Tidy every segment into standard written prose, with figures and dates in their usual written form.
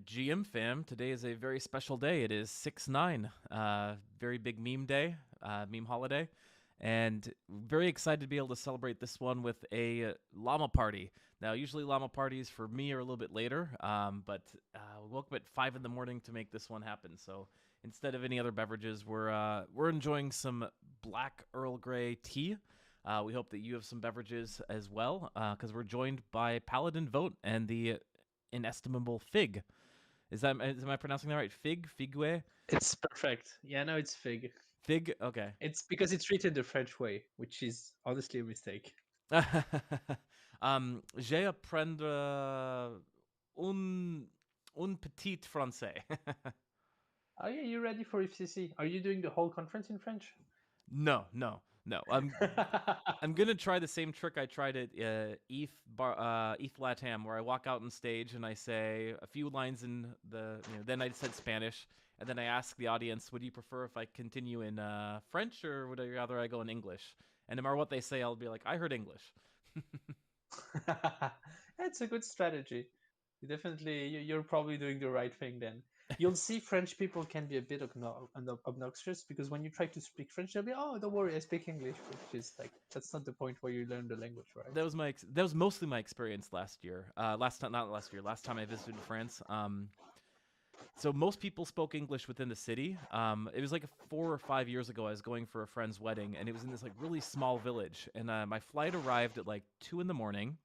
GM fam, today is a very special day. It is 6/9, very big meme day, meme holiday, and very excited to be able to celebrate this one with a llama party. Now, usually llama parties for me are a little bit later, but we woke up at 5 in the morning to make this one happen. So instead of any other beverages, we're enjoying some black Earl Grey tea. We hope that you have some beverages as well, because we're joined by Paladin Vote and the inestimable Fig. Am I pronouncing that right? Figue, It's perfect. Yeah, no, it's fig. Fig. Okay. It's because it's written the French way, which is honestly a mistake. J'ai apprendre un petit français. Oh yeah, you ready for FCC? Are you doing the whole conference in French? No, no, no. I'm gonna try the same trick I tried at ETH Latam, where I walk out on stage and I say a few lines in then I said Spanish, and then I ask the audience, "Would you prefer if I continue in French, or would I rather I go in English?" And no matter what they say, I'll be like, "I heard English." That's a good strategy. You're probably doing the right thing then. You'll see French people can be a bit obnoxious because when you try to speak French, they'll be, "Oh, don't worry, I speak English," which is like that's not the point where you learn the language, right? That was mostly my experience last year. Not last year. Last time I visited France. So most people spoke English within the city. It was like 4 or 5 years ago. I was going for a friend's wedding, and it was in this like really small village. And my flight arrived at like 2 in the morning.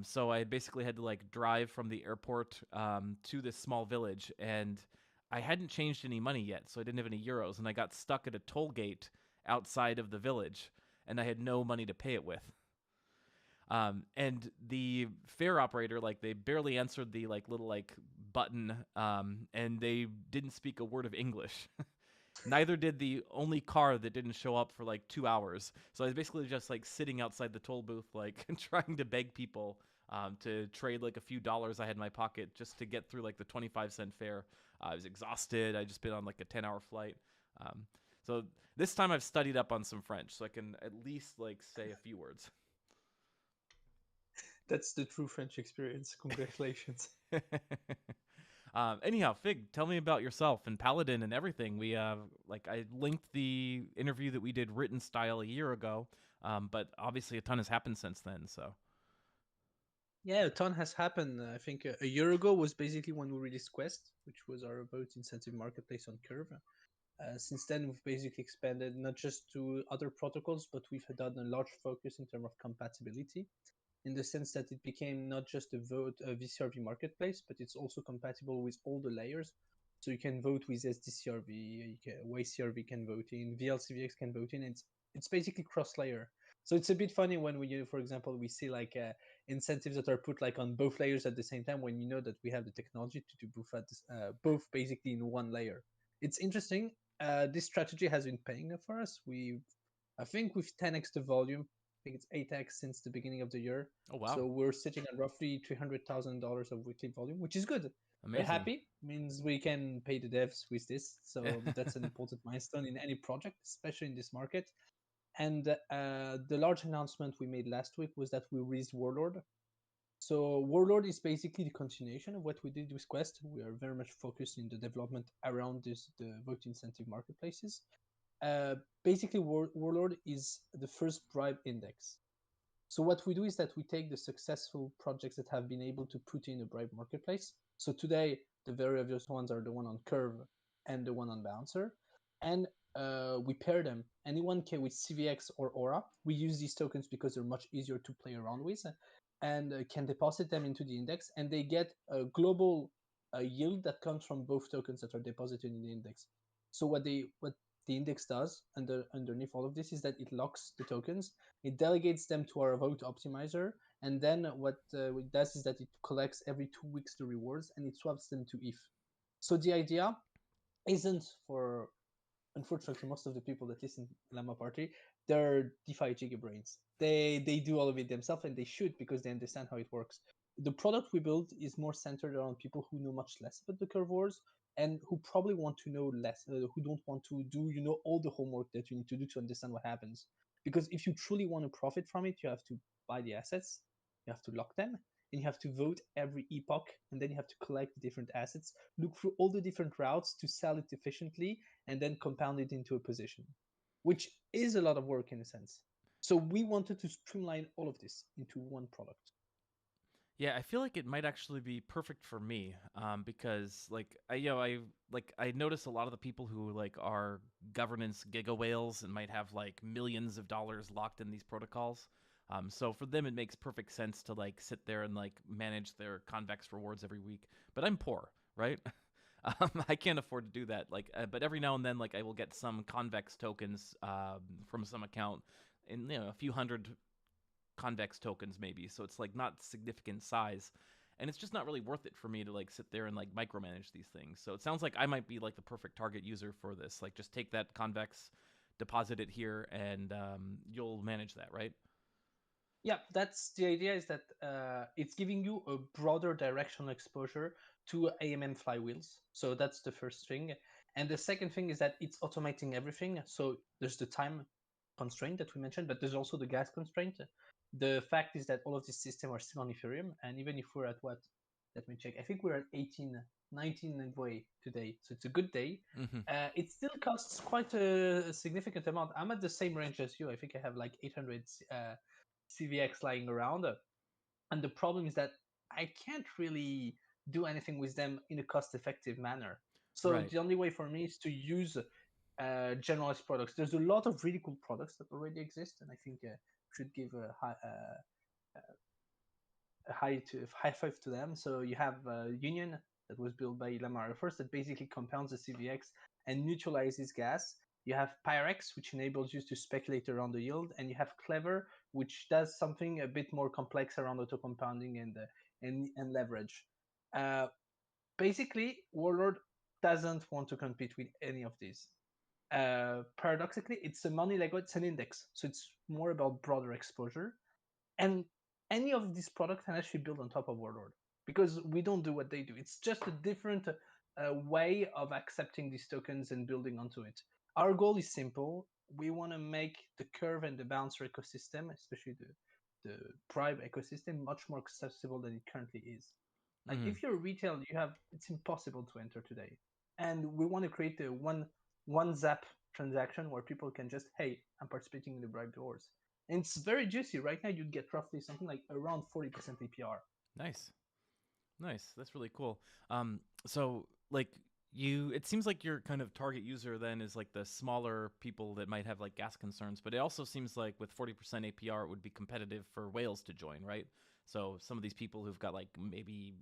So I basically had to like drive from the airport to this small village, and I hadn't changed any money yet, so I didn't have any euros, and I got stuck at a toll gate outside of the village, and I had no money to pay it with. And the fare operator, like, they barely answered the like little like button, and they didn't speak a word of English. Neither did the only car that didn't show up for like 2 hours. So I was basically just like sitting outside the toll booth, like trying to beg people to trade like a few dollars I had in my pocket just to get through like the 25-cent fare. I was exhausted. I just been on like a 10-hour flight. So this time I've studied up on some French, so I can at least like say a few words. That's the true French experience. Congratulations. Anyhow, Fig, tell me about yourself and Paladin and everything. Like, I linked the interview that we did written style a year ago, but obviously a ton has happened since then. So Yeah, a ton has happened. I think a year ago was basically when we released Quest, which was our vote incentive marketplace on Curve. Since then, we've basically expanded not just to other protocols, but we've done a large focus in terms of compatibility, in the sense that it became not just a VCRV marketplace, but it's also compatible with all the layers. So you can vote with SDCRV, YCRV can vote in, VLCVX can vote in. It's basically cross-layer. So it's a bit funny when for example, we see like incentives that are put like on both layers at the same time when you know that we have the technology to do both basically in one layer. It's interesting. This strategy has been paying off for us. I think we've 10x the volume. I think it's 8x since the beginning of the year. oh wow, So we're sitting at roughly $300,000 of weekly volume, which is good. We're amazing. happy. Means we can pay the devs with this. So that's an important milestone in any project, especially in this market. And the large announcement we made last week was that we released Warlord. So Warlord is basically the continuation of what we did with Quest. We are very much focused in the development around the vote incentive marketplaces. Basically, Warlord is the first bribe index. So what we do is that we take the successful projects that have been able to put in a bribe marketplace. So today, the very obvious ones are the one on Curve and the one on Bouncer, and we pair them. Anyone can with CVX or Aura. We use these tokens because they're much easier to play around with, and can deposit them into the index, and they get a global yield that comes from both tokens that are deposited in the index. So what the index does underneath all of this is that it locks the tokens, it delegates them to our vote optimizer, and then what it does is that it collects every 2 weeks the rewards and it swaps them to ETH. So the idea isn't for, unfortunately, most of the people that listen to Llama Party, they're DeFi gigabrains. They do all of it themselves, and they should because they understand how it works. The product we build is more centered around people who know much less about the curve wars and who probably want to know less, who don't want to do all the homework that you need to do to understand what happens. Because if you truly want to profit from it, you have to buy the assets, you have to lock them, and you have to vote every epoch, and then you have to collect the different assets, look through all the different routes to sell it efficiently, and then compound it into a position, which is a lot of work in a sense. So we wanted to streamline all of this into one product. Yeah, I feel like it might actually be perfect for me, because like I notice a lot of the people who like are governance giga whales and might have like millions of dollars locked in these protocols. So for them, it makes perfect sense to like sit there and like manage their convex rewards every week. But I'm poor, right? I can't afford to do that. Like, but every now and then, like I will get some convex tokens from some account, in a few hundred convex tokens maybe, so it's like not significant size, and it's just not really worth it for me to like sit there and like micromanage these things. So it sounds like I might be like the perfect target user for this. Like just take that convex, deposit it here, and you'll manage that, right? Yeah, that's the idea, is that it's giving you a broader directional exposure to AMM flywheels. So that's the first thing. And the second thing is that it's automating everything. So there's the time constraint that we mentioned, but there's also the gas constraint. The fact is that all of these systems are still on Ethereum. And even if we're at what, let me check, I think we're at 18, 19 Ngwe today. So it's a good day. Mm-hmm. It still costs quite a significant amount. I'm at the same range as you. I think I have like 800 CVX lying around. And the problem is that I can't really do anything with them in a cost effective manner. So Right. the only way for me is to use generalized products. There's a lot of really cool products that already exist, and I think should give a high five to them. So you have Union, that was built by Llama first, that basically compounds the CVX and neutralizes gas. You have Pyrex, which enables you to speculate around the yield, and you have Clever, which does something a bit more complex around auto compounding and leverage. Uh, Basically, Warlord doesn't want to compete with any of these. Paradoxically, it's a money Lego, it's an index, so it's more about broader exposure. And any of these products can actually build on top of Warlord, because we don't do what they do. It's just a different way of accepting these tokens and building onto it. Our goal is simple. We want to make the curve and the bouncer ecosystem, especially the bribe ecosystem, much more accessible than it currently is. Like Mm-hmm. if you're retail, it's impossible to enter today, and we want to create a one zap transaction where people can just, hey, I'm participating in the bribe wars. And it's very juicy. Right now, you'd get roughly something like around 40% APR. Nice. Nice. That's really cool. So like it seems like your kind of target user then is like the smaller people that might have like gas concerns, but it also seems like with 40% APR it would be competitive for whales to join, right? So some of these people who've got like maybe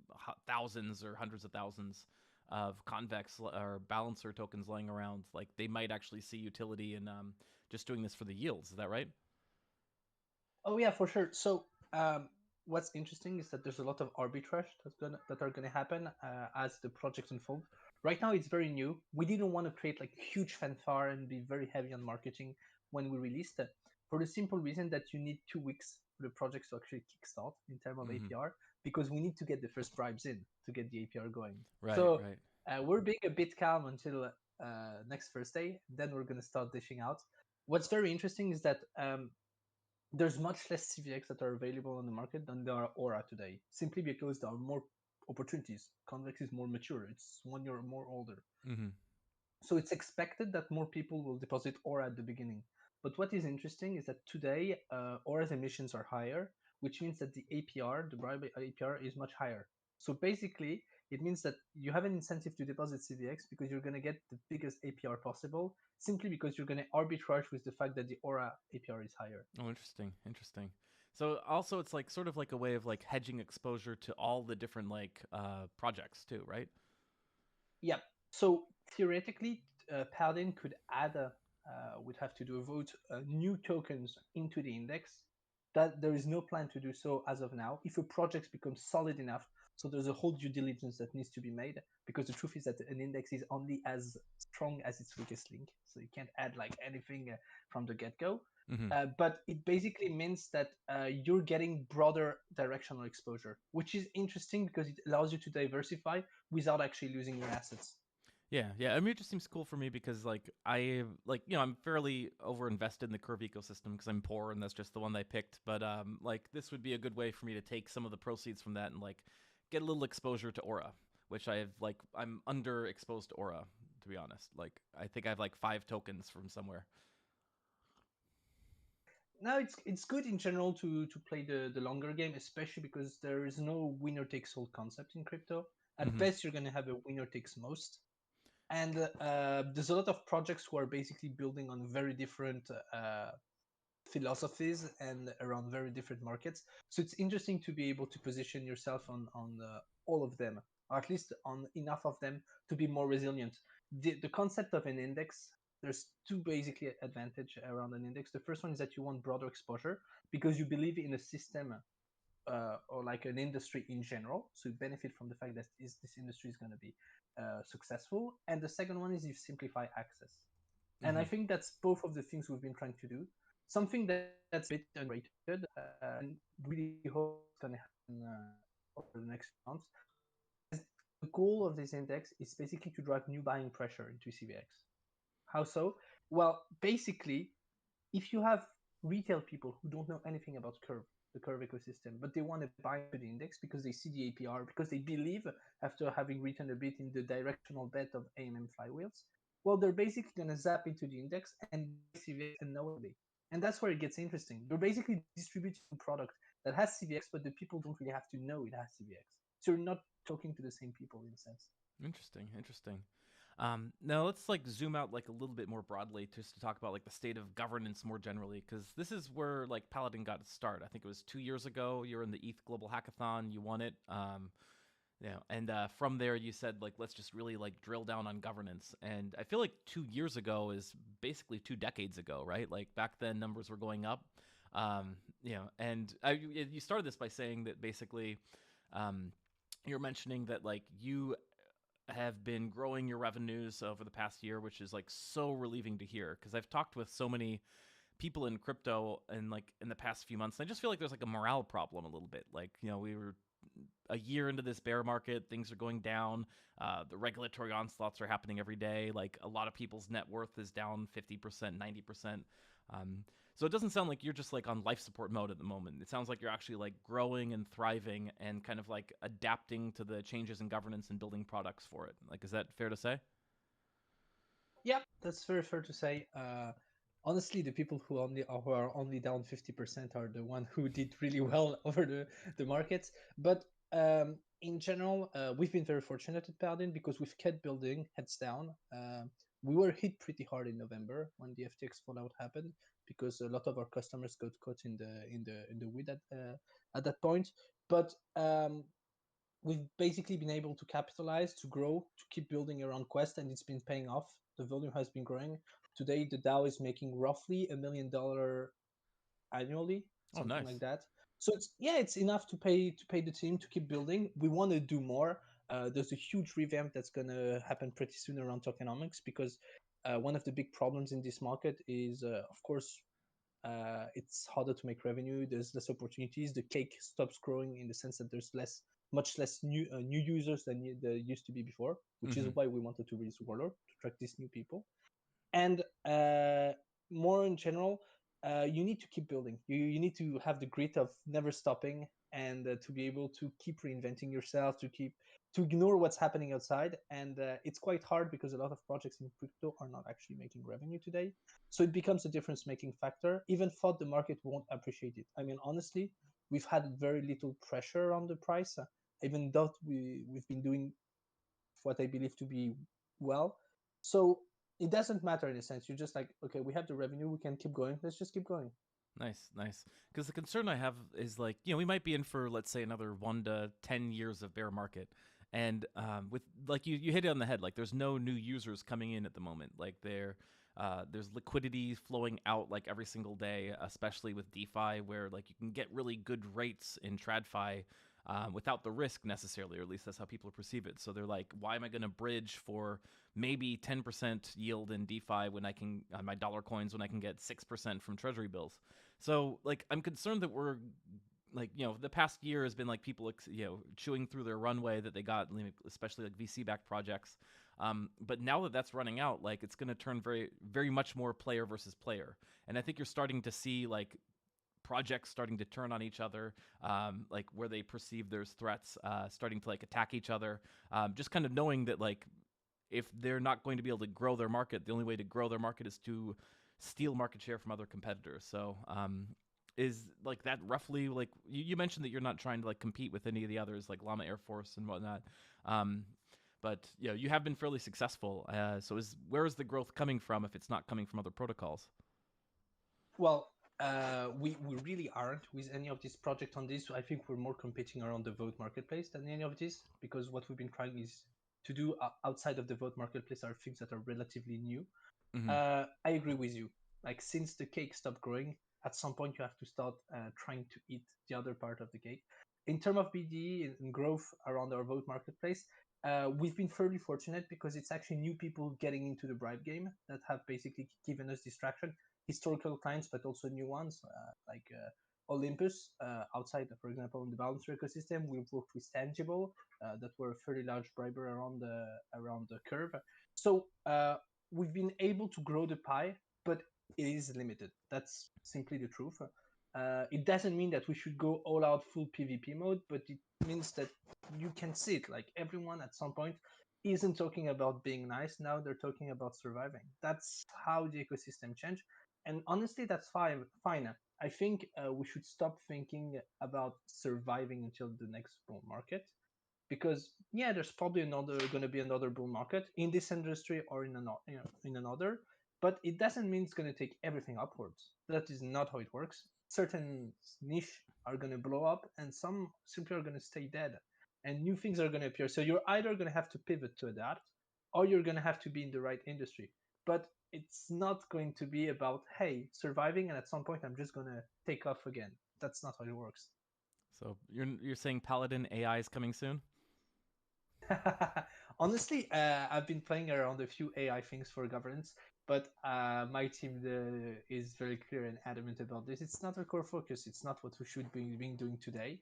thousands or hundreds of thousands of convex or balancer tokens laying around, like they might actually see utility in just doing this for the yields. Is that right? Oh yeah, for sure. So what's interesting is that there's a lot of arbitrage that are gonna happen as the project unfold. Right now, it's very new. We didn't want to create like huge fanfare and be very heavy on marketing when we released it, for the simple reason that you need 2 weeks for the projects to actually kickstart in terms of Mm-hmm. APR, because we need to get the first bribes in to get the APR going. Right. So Right. we're being a bit calm until next Thursday. Then we're gonna start dishing out. What's very interesting is that there's much less CVX that are available on the market than there are Aura today, simply because there are more opportunities. Convex is more mature, it's 1 year or more older. Mm-hmm. So it's expected that more people will deposit Aura at the beginning. But what is interesting is that today Aura's emissions are higher, which means that the APR, the bribe APR, is much higher. So basically, it means that you have an incentive to deposit CVX because you're going to get the biggest APR possible, simply because you're going to arbitrage with the fact that the Aura APR is higher. Oh, interesting. Interesting. So also it's like sort of like a way of like hedging exposure to all the different like projects too, right? Yeah. So theoretically, Paladin could add would have to do a vote new tokens into the index. That there is no plan to do so as of now. If a project becomes solid enough, so there's a whole due diligence that needs to be made, because the truth is that an index is only as strong as its weakest link. So you can't add like anything from the get go. Mm-hmm. But it basically means that you're getting broader directional exposure, which is interesting because it allows you to diversify without actually losing your assets. Yeah. I mean, it just seems cool for me because like I'm fairly over invested in the Curve ecosystem because I'm poor and that's just the one that I picked. But like this would be a good way for me to take some of the proceeds from that and like get a little exposure to Aura, which I'm underexposed to Aura, to be honest. Like I think I have like 5 tokens from somewhere. Now it's good in general to play the longer game, especially because there is no winner takes all concept in crypto. At Mm-hmm. best, you're gonna have a winner takes most, and there's a lot of projects who are basically building on very different philosophies and around very different markets. So it's interesting to be able to position yourself on all of them, or at least on enough of them to be more resilient. The concept of an index, there's two basically advantage around an index. The first one is that you want broader exposure because you believe in a system or like an industry in general. So you benefit from the fact that this industry is going to be successful. And the second one is you simplify access. And I Mm-hmm. think that's both of the things we've been trying to do. Something that's a bit underrated and really hope it's going to happen over the next few months. The goal of this index is basically to drive new buying pressure into CVX. How so? Well, basically, if you have retail people who don't know anything about Curve, the Curve ecosystem, but they want to buy into the index because they see the APR, because they believe, after having written a bit in the directional bet of AMM flywheels, well, they're basically going to zap into the index and buy CVX unknowingly. And that's where it gets interesting. You're basically distributing a product that has CVX, but the people don't really have to know it has CVX. So you're not talking to the same people in a sense. Interesting. Now let's like zoom out like a little bit more broadly just to talk about like the state of governance more generally, because this is where like Paladin got its start. I think it was 2 years ago. You were in the ETH Global Hackathon. You won it. And from there you said like let's just really like drill down on governance. And I feel like 2 years ago is basically 2 decades ago, right? Like back then numbers were going up. And you started this by saying that basically um, you're mentioning that like you have been growing your revenues over the past year, which is like so relieving to hear because I've talked with so many people in crypto and like in the past few months. And I just feel like there's like a morale problem a little bit. Like, we were a year into this bear market, things are going down. The regulatory onslaughts are happening every day. Like a lot of people's net worth is down 50%, 90%. Um, so it doesn't sound like you're just like on life support mode at the moment. It sounds like you're actually like growing and thriving and kind of like adapting to the changes in governance and building products for it. Like, is that fair to say? Yeah, that's very fair to say. Honestly, the people who are only down 50% are the one who did really well over the markets. But in general, we've been very fortunate at Paladin because we've kept building heads down. We were hit pretty hard in November when the FTX fallout happened because a lot of our customers got caught in the weed at that point. But we've basically been able to capitalize, to grow, to keep building around Quest, and it's been paying off. The volume has been growing. Today, the DAO is making roughly $1 million annually, Oh, something like nice. that. So it's enough to pay the team to keep building. We want to do more. There's a huge revamp that's gonna happen pretty soon around tokenomics because one of the big problems in this market is, of course, it's harder to make revenue. There's less opportunities. The cake stops growing in the sense that there's much less new users than there used to be before, which is Mm-hmm. why we wanted to release Warlord to attract these new people. And more in general, you need to keep building. You need to have the grit of never stopping and to be able to keep reinventing yourself, to ignore what's happening outside. And it's quite hard because a lot of projects in crypto are not actually making revenue today. So it becomes a difference making factor. Even thought the market won't appreciate it. I mean, honestly, we've had very little pressure on the price, even though we've been doing what I believe to be well. So it doesn't matter in a sense. You're just like, okay, we have the revenue, we can keep going. Let's just keep going. Nice. Because the concern I have is like, we might be in for, let's say, another 1 to 10 years of bear market. And with like you hit it on the head. Like, there's no new users coming in at the moment. Like, there's liquidity flowing out like every single day, especially with DeFi, where like you can get really good rates in TradFi without the risk necessarily, or at least that's how people perceive it. So they're like, why am I going to bridge for maybe 10% yield in DeFi when I can on my dollar coins when I can get 6% from Treasury bills? So like I'm concerned that we're like the past year has been like people chewing through their runway that they got, especially like VC backed projects. But now that that's running out, like it's going to turn very very much more player versus player, and I think you're starting to see like projects starting to turn on each other, like where they perceive there's threats, starting to like attack each other, just kind of knowing that like if they're not going to be able to grow their market, the only way to grow their market is to steal market share from other competitors. So is like that roughly like you mentioned that you're not trying to like compete with any of the others like Llama Air Force and whatnot. Um, but you have been fairly successful. So where is the growth coming from if it's not coming from other protocols? Well, we really aren't with any of these projects on this. I think we're more competing around the vote marketplace than any of this, because what we've been trying is to do outside of the vote marketplace are things that are relatively new. Mm-hmm. I agree with you. Like, since the cake stopped growing, at some point you have to start trying to eat the other part of the cake. In terms of BD and growth around our vote marketplace, we've been fairly fortunate because it's actually new people getting into the bribe game that have basically given us distraction. Historical clients, but also new ones like Olympus. Outside, for example, in the Balancer ecosystem, we've worked with Tangible, that were a fairly large briber around the curve. So we've been able to grow the pie, but it is limited. That's simply the truth. It doesn't mean that we should go all out full PvP mode, but it means that you can see it. Like, everyone at some point isn't talking about being nice. Now they're talking about surviving. That's how the ecosystem changed. And honestly, that's fine. Fine. I think we should stop thinking about surviving until the next bull market, because yeah, there's probably going to be another bull market in this industry or in another, but it doesn't mean it's going to take everything upwards. That is not how it works. Certain niche are going to blow up and some simply are going to stay dead, and new things are going to appear. So you're either going to have to pivot to adapt, or you're going to have to be in the right industry. But it's not going to be about, hey, surviving and at some point I'm just going to take off again. That's not how it works. So you're saying Paladin AI is coming soon? Honestly, I've been playing around a few AI things for governance, but my team is very clear and adamant about this. It's not our core focus. It's not what we should be doing today.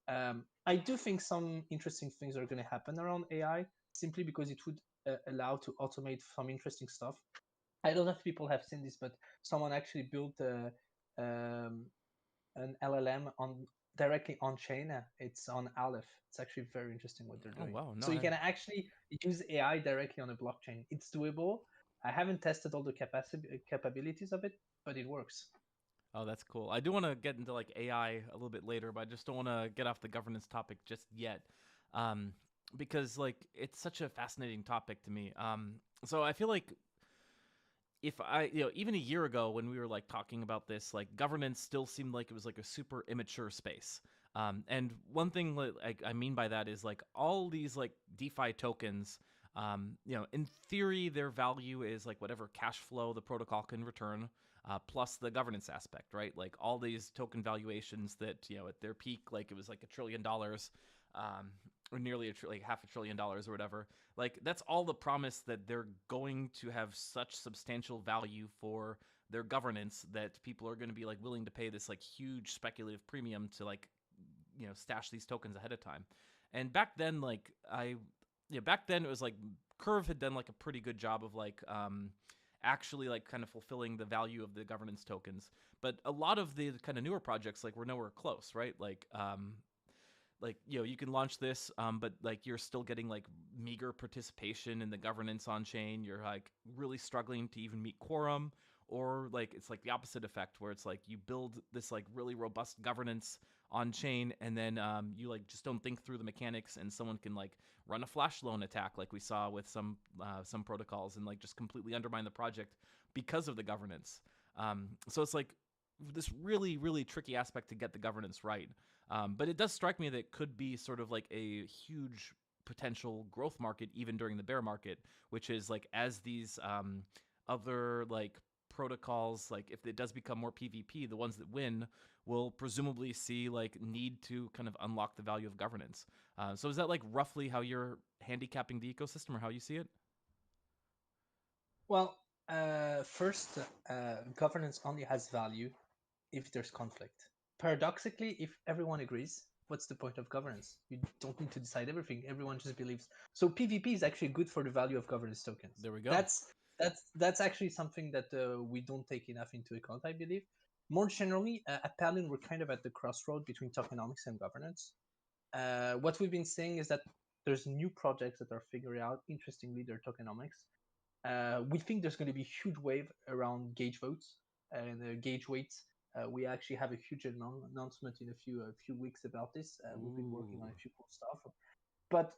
I do think some interesting things are going to happen around AI, simply because it would allow to automate some interesting stuff. I don't know if people have seen this, but someone actually built um, an LLM on directly on chain. It's on Aleph. It's actually very interesting what they're Oh doing. wow, no, So you can actually use AI directly on a blockchain. It's doable. I haven't tested all the capabilities of it, but it works. oh, that's cool. I do want to get into like AI a little bit later, but I just don't want to get off the governance topic just yet, um, because like it's such a fascinating topic to me. So I feel like if I, even a year ago when we were like talking about this, like governance still seemed like it was like a super immature space. And one thing like I mean by that is like all these like DeFi tokens, in theory, their value is like whatever cash flow the protocol can return, plus the governance aspect, right? Like all these token valuations that, at their peak, like it was like $1 trillion, or nearly like $500 billion or whatever. Like that's all the promise that they're going to have such substantial value for their governance that people are going to be like willing to pay this like huge speculative premium to like stash these tokens ahead of time. And back then, like back then it was like Curve had done like a pretty good job of like actually like kind of fulfilling the value of the governance tokens. But a lot of the kind of newer projects like were nowhere close, right? Like you can launch this, but like you're still getting like meager participation in the governance on chain. You're like really struggling to even meet quorum, or like it's like the opposite effect where it's like you build this like really robust governance on chain, and then you like just don't think through the mechanics, and someone can like run a flash loan attack like we saw with some protocols, and like just completely undermine the project because of the governance. So it's like this really really tricky aspect to get the governance right. But it does strike me that it could be sort of like a huge potential growth market even during the bear market, which is like as these other like protocols, like if it does become more PvP, the ones that win will presumably see like need to kind of unlock the value of governance. So is that like roughly how you're handicapping the ecosystem or how you see it? Well, first, governance only has value if there's conflict. paradoxically, if everyone agrees, what's the point of governance? You don't need to decide everything. Everyone just believes. So PvP is actually good for the value of governance tokens. There we go. That's actually something that we don't take enough into account, I believe. More generally, at Paladin, we're kind of at the crossroad between tokenomics and governance. What we've been saying is that there's new projects that are figuring out, interestingly, their tokenomics. We think there's going to be a huge wave around gauge votes and gauge weights. We actually have a huge announcement in a few weeks about this. We've been working on a few cool stuff, but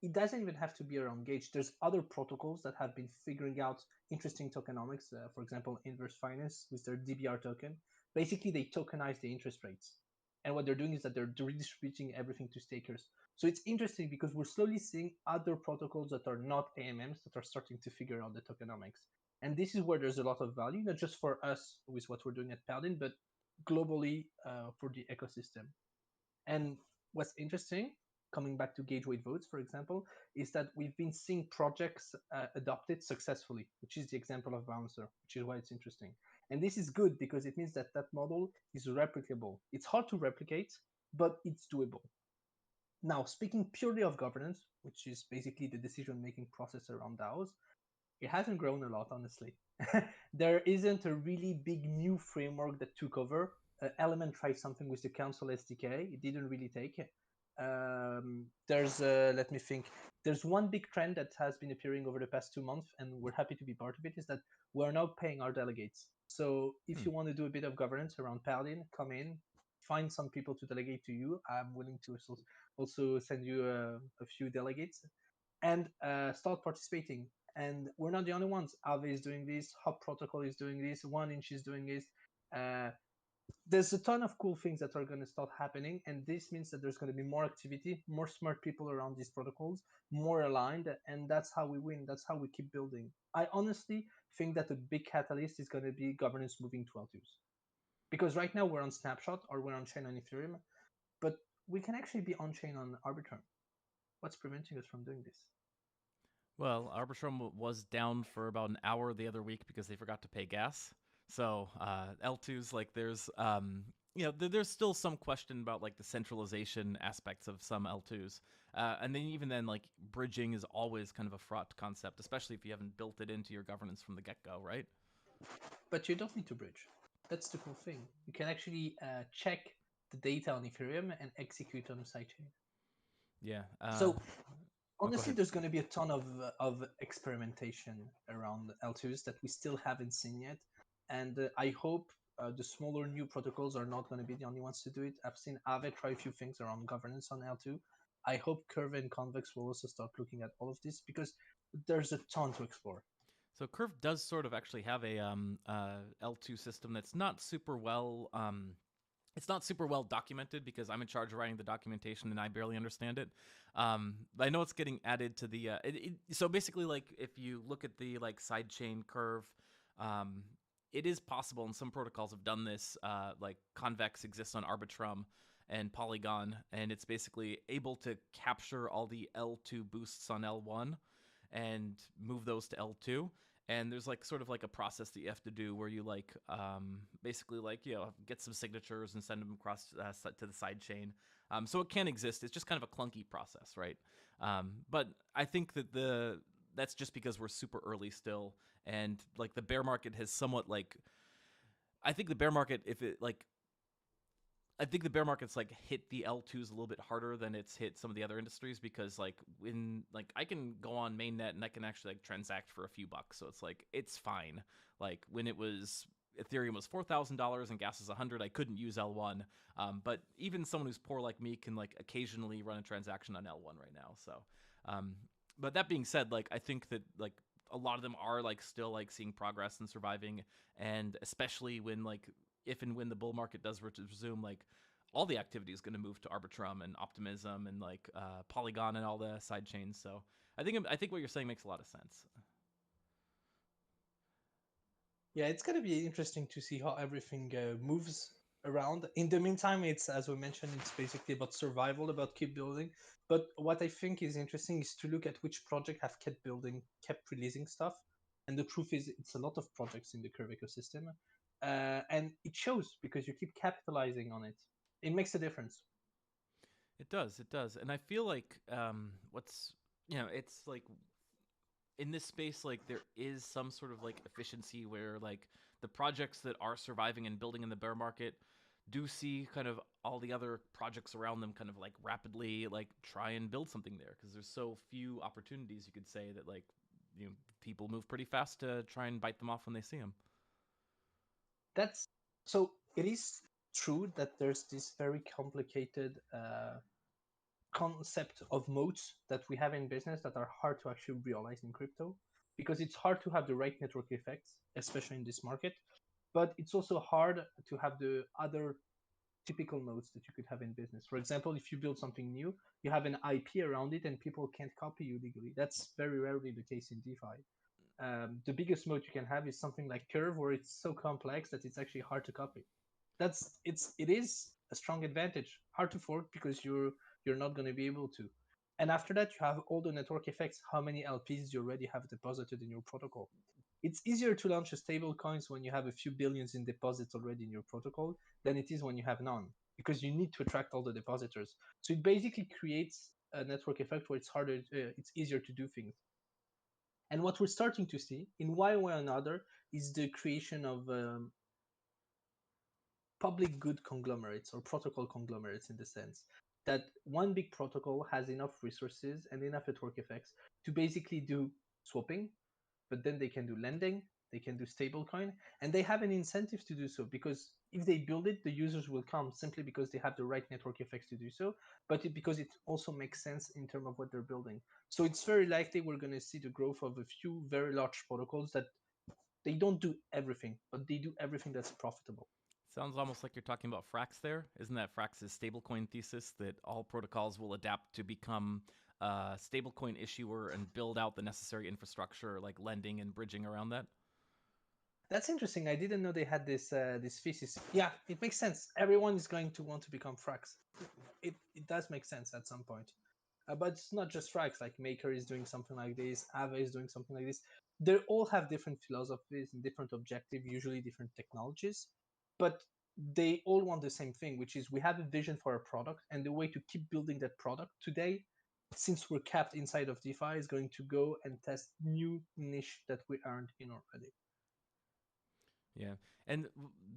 it doesn't even have to be around gauge. There's other protocols that have been figuring out interesting tokenomics. For example, Inverse Finance with their DBR token. Basically, they tokenize the interest rates, and what they're doing is that they're redistributing everything to stakers. So it's interesting because we're slowly seeing other protocols that are not AMMs that are starting to figure out the tokenomics. And this is where there's a lot of value, not just for us with what we're doing at Paladin, but globally for the ecosystem. And what's interesting, coming back to gauge weight votes, for example, is that we've been seeing projects adopt it successfully, which is the example of Bouncer, which is why it's interesting. And this is good because it means that that model is replicable. It's hard to replicate, but it's doable. Now, speaking purely of governance, which is basically the decision-making process around DAOs, it hasn't grown a lot, honestly. There isn't a really big new framework that took over. Element tried something with the Council SDK. It didn't really take. Let me think. There's one big trend that has been appearing over the past 2 months, and we're happy to be part of it, is that we're now paying our delegates. So if you want to do a bit of governance around Paladin, come in, find some people to delegate to you. I'm willing to also send you a few delegates and start participating. And we're not the only ones. Aave is doing this, Hub Protocol is doing this, 1inch is doing this. There's a ton of cool things that are going to start happening, and this means that there's going to be more activity, more smart people around these protocols, more aligned, and that's how we win. That's how we keep building. I honestly think that a big catalyst is going to be governance moving to L2s. Because right now we're on Snapshot or we're on chain on Ethereum, but we can actually be on chain on Arbitrum. What's preventing us from doing this? Well, Arbitrum was down for about an hour the other week because they forgot to pay gas. So L2s, like there's there's still some question about like the centralization aspects of some L2s. And then even then, like bridging is always kind of a fraught concept, especially if you haven't built it into your governance from the get-go, right? But you don't need to bridge. That's the cool thing. You can actually check the data on Ethereum and execute on the sidechain. Yeah. So Go honestly, ahead. there's going to be a ton of experimentation around L2s that we still haven't seen yet. And I hope the smaller new protocols are not going to be the only ones to do it. I've seen Aave try a few things around governance on L2. I hope Curve and Convex will also start looking at all of this because there's a ton to explore. So Curve does sort of actually have a L2 system that's not super well. It's not super well documented because I'm in charge of writing the documentation and I barely understand it. But I know it's getting added to the. So basically, like if you look at the like sidechain curve, it is possible, and some protocols have done this. Like Convex exists on Arbitrum and Polygon, and it's basically able to capture all the L2 boosts on L1 and move those to L2. And there's like sort of like a process that you have to do where you like basically like get some signatures and send them across to the side chain. So it can exist. It's just kind of a clunky process, right? But I think that that's just because we're super early still, and like the bear market has somewhat like I think the bear market I think the bear market's like hit the L2s a little bit harder than it's hit some of the other industries because like when like I can go on mainnet and I can actually like transact for a few bucks, so it's like it's fine. Like when it was Ethereum was $4,000 and gas was 100, I couldn't use L1. But even someone who's poor like me can like occasionally run a transaction on L1 right now. So, but that being said, like I think that like a lot of them are like still like seeing progress and surviving, and especially when like if and when the bull market does resume, like all the activity is going to move to Arbitrum and Optimism and like Polygon and all the side chains. So I think what you're saying makes a lot of sense. Yeah, it's going to be interesting to see how everything moves around. In the meantime, it's as we mentioned, it's basically about survival, about keep building. But what I think is interesting is to look at which project have kept building, kept releasing stuff. And the truth is, it's a lot of projects in the Curve ecosystem. and it shows because you keep capitalizing on it. It makes a difference. It does, and I feel like what's it's like in this space, like there is some sort of like efficiency where like the projects that are surviving and building in the bear market do see kind of all the other projects around them kind of like rapidly like try and build something there because there's so few opportunities, you could say, that like people move pretty fast to try and bite them off when they see them. That's so. It is true that there's this very complicated concept of moats that we have in business that are hard to actually realize in crypto because it's hard to have the right network effects, especially in this market. But it's also hard to have the other typical modes that you could have in business. For example, if you build something new, you have an IP around it and people can't copy you legally. That's very rarely the case in DeFi. The biggest mode you can have is something like Curve, where it's so complex that it's actually hard to copy. It is a strong advantage. Hard to fork because you're not going to be able to. And after that, you have all the network effects. How many LPs you already have deposited in your protocol? It's easier to launch a stable coins when you have a few billions in deposits already in your protocol than it is when you have none because you need to attract all the depositors. So it basically creates a network effect where it's easier to do things. And what we're starting to see in one way or another is the creation of public good conglomerates or protocol conglomerates in the sense that one big protocol has enough resources and enough network effects to basically do swapping, but then they can do lending, they can do stablecoin, and they have an incentive to do so because if they build it, the users will come simply because they have the right network effects to do so, but because it also makes sense in terms of what they're building. So it's very likely we're going to see the growth of a few very large protocols that they don't do everything, but they do everything that's profitable. Sounds almost like you're talking about Frax there. Isn't that Frax's stablecoin thesis that all protocols will adapt to become a stablecoin issuer and build out the necessary infrastructure like lending and bridging around that? That's interesting. I didn't know they had this thesis. Yeah, it makes sense. Everyone is going to want to become Frax. It does make sense at some point. But it's not just Frax. Like Maker is doing something like this. Aave is doing something like this. They all have different philosophies and different objectives, usually different technologies. But they all want the same thing, which is we have a vision for a product, and the way to keep building that product today, since we're capped inside of DeFi, is going to go and test new niche that we aren't in already. Yeah. And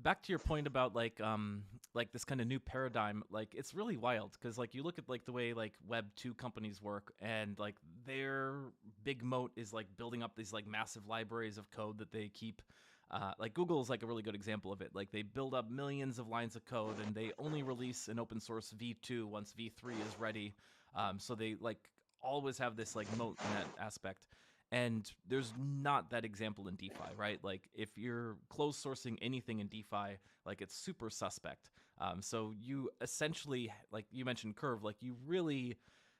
back to your point about like this kind of new paradigm, like it's really wild because like you look at like the way like web 2 companies work and like their big moat is like building up these like massive libraries of code that they keep like Google is like a really good example of it. Like they build up millions of lines of code and they only release an open source V2 once V3 is ready. So they like always have this like moat in that aspect. And there's not that example in DeFi, right? Like if you're closed sourcing anything in DeFi, like it's super suspect. So you essentially, like you mentioned Curve, like you really